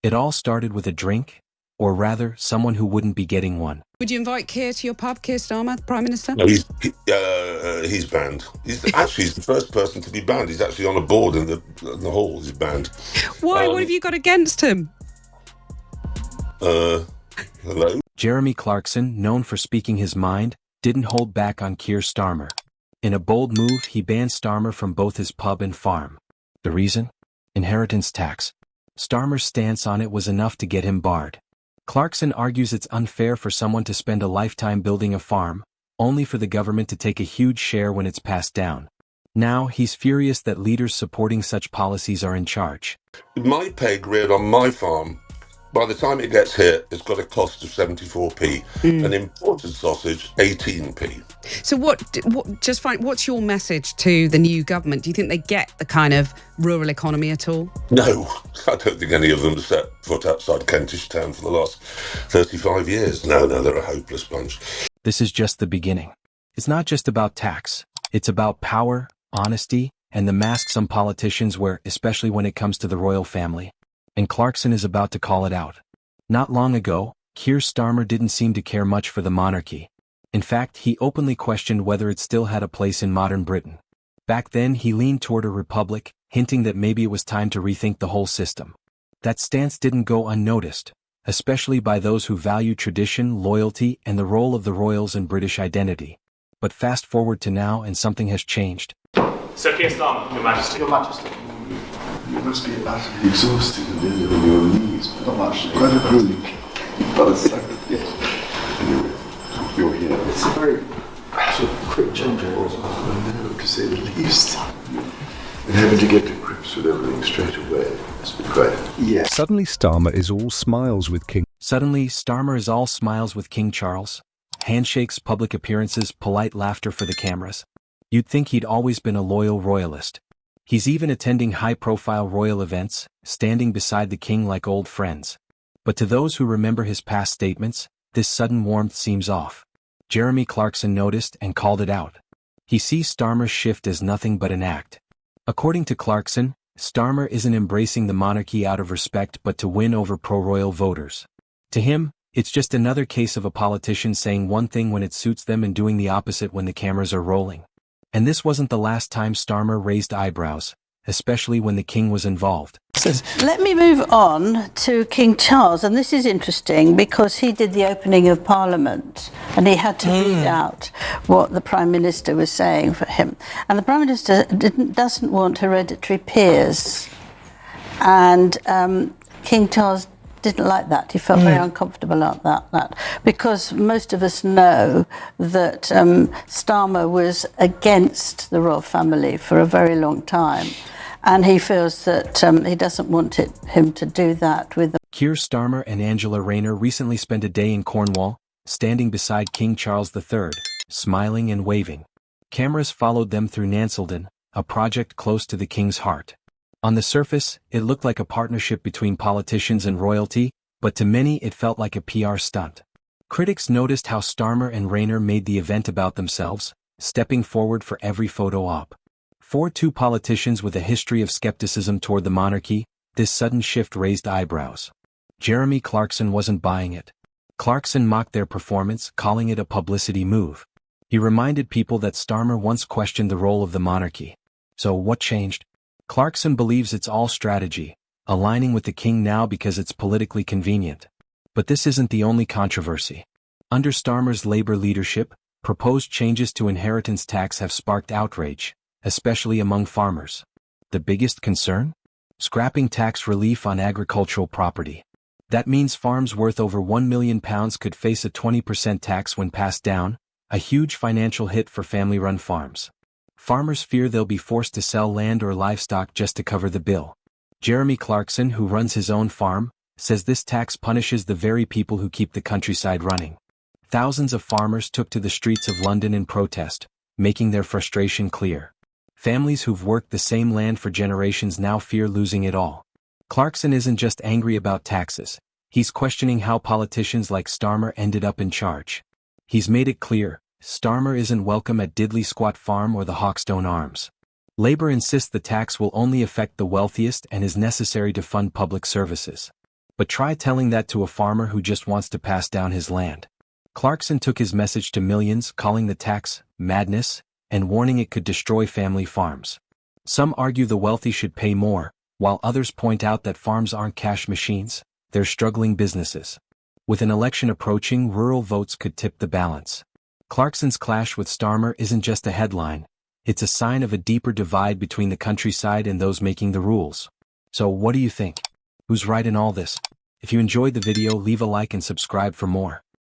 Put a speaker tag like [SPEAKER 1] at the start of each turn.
[SPEAKER 1] It all started with a drink, or rather, someone who wouldn't be getting one.
[SPEAKER 2] Would you invite Kier to your pub, Kier Starmer, the Prime Minister?
[SPEAKER 3] No, he's banned. He's the first person to be banned. He's actually on a board in the hall. He's banned.
[SPEAKER 2] Why? What have you got against him?
[SPEAKER 3] Hello?
[SPEAKER 1] Jeremy Clarkson, known for speaking his mind, didn't hold back on Kier Starmer. In a bold move, he banned Starmer from both his pub and farm. The reason? Inheritance tax. Starmer's stance on it was enough to get him barred. Clarkson argues it's unfair for someone to spend a lifetime building a farm, only for the government to take a huge share when it's passed down. Now, he's furious that leaders supporting such policies are in charge.
[SPEAKER 3] My pig reared on my farm, by the time it gets here, it's got a cost of 74p. An imported sausage, 18p.
[SPEAKER 2] So what's your message to the new government? Do you think they get the kind of rural economy at all?
[SPEAKER 3] No, I don't think any of them have set foot outside Kentish Town for the last 35 years. No, they're a hopeless bunch.
[SPEAKER 1] This is just the beginning. It's not just about tax. It's about power, honesty, and the mask some politicians wear, especially when it comes to the royal family. And Clarkson is about to call it out. Not long ago, Kier Starmer didn't seem to care much for the monarchy. In fact, he openly questioned whether it still had a place in modern Britain. Back then, he leaned toward a republic, hinting that maybe it was time to rethink the whole system. That stance didn't go unnoticed, especially by those who value tradition, loyalty, and the role of the royals in British identity. But fast forward to now and something has changed.
[SPEAKER 4] Sir Kier Starmer, Your Majesty.
[SPEAKER 5] Your Majesty. You must be utterly exhausted and nearly on your knees. Not much. Quite a grueling. Yes. Anyway, you're here. It's a very sort of quick changeover. I know, to say the least. And having to get to grips with everything straight away must be quite. Yes.
[SPEAKER 6] Suddenly Starmer is all smiles with King.
[SPEAKER 1] Suddenly, Starmer is all smiles with King Charles. Handshakes, public appearances, polite laughter for the cameras. You'd think he'd always been a loyal royalist. He's even attending high-profile royal events, standing beside the king like old friends. But to those who remember his past statements, this sudden warmth seems off. Jeremy Clarkson noticed and called it out. He sees Starmer's shift as nothing but an act. According to Clarkson, Starmer isn't embracing the monarchy out of respect but to win over pro-royal voters. To him, it's just another case of a politician saying one thing when it suits them and doing the opposite when the cameras are rolling. And this wasn't the last time Starmer raised eyebrows, especially when the king was involved.
[SPEAKER 7] Let me move on to King Charles, and this is interesting because he did the opening of Parliament and he had to read out what the Prime Minister was saying for him. And the Prime Minister doesn't want hereditary peers. And King Charles didn't like that. He felt very uncomfortable about that because most of us know that Starmer was against the royal family for a very long time, and he feels that he doesn't want him to do that with them.
[SPEAKER 1] Kier Starmer and Angela Rayner recently spent a day in Cornwall, standing beside King Charles III, smiling and waving. Cameras followed them through Nanseldon, a project close to the king's heart. On the surface, it looked like a partnership between politicians and royalty, but to many it felt like a PR stunt. Critics noticed how Starmer and Rayner made the event about themselves, stepping forward for every photo op. For two politicians with a history of skepticism toward the monarchy, this sudden shift raised eyebrows. Jeremy Clarkson wasn't buying it. Clarkson mocked their performance, calling it a publicity move. He reminded people that Starmer once questioned the role of the monarchy. So what changed? Clarkson believes it's all strategy, aligning with the king now because it's politically convenient. But this isn't the only controversy. Under Starmer's Labour leadership, proposed changes to inheritance tax have sparked outrage, especially among farmers. The biggest concern? Scrapping tax relief on agricultural property. That means farms worth over £1 million could face a 20% tax when passed down, a huge financial hit for family-run farms. Farmers fear they'll be forced to sell land or livestock just to cover the bill. Jeremy Clarkson, who runs his own farm, says this tax punishes the very people who keep the countryside running. Thousands of farmers took to the streets of London in protest, making their frustration clear. Families who've worked the same land for generations now fear losing it all. Clarkson isn't just angry about taxes. He's questioning how politicians like Starmer ended up in charge. He's made it clear, Starmer isn't welcome at Diddley Squat Farm or the Hawkstone Arms. Labour insists the tax will only affect the wealthiest and is necessary to fund public services. But try telling that to a farmer who just wants to pass down his land. Clarkson took his message to millions, calling the tax madness and warning it could destroy family farms. Some argue the wealthy should pay more, while others point out that farms aren't cash machines, they're struggling businesses. With an election approaching, rural votes could tip the balance. Clarkson's clash with Starmer isn't just a headline, it's a sign of a deeper divide between the countryside and those making the rules. So what do you think? Who's right in all this? If you enjoyed the video, leave a like and subscribe for more.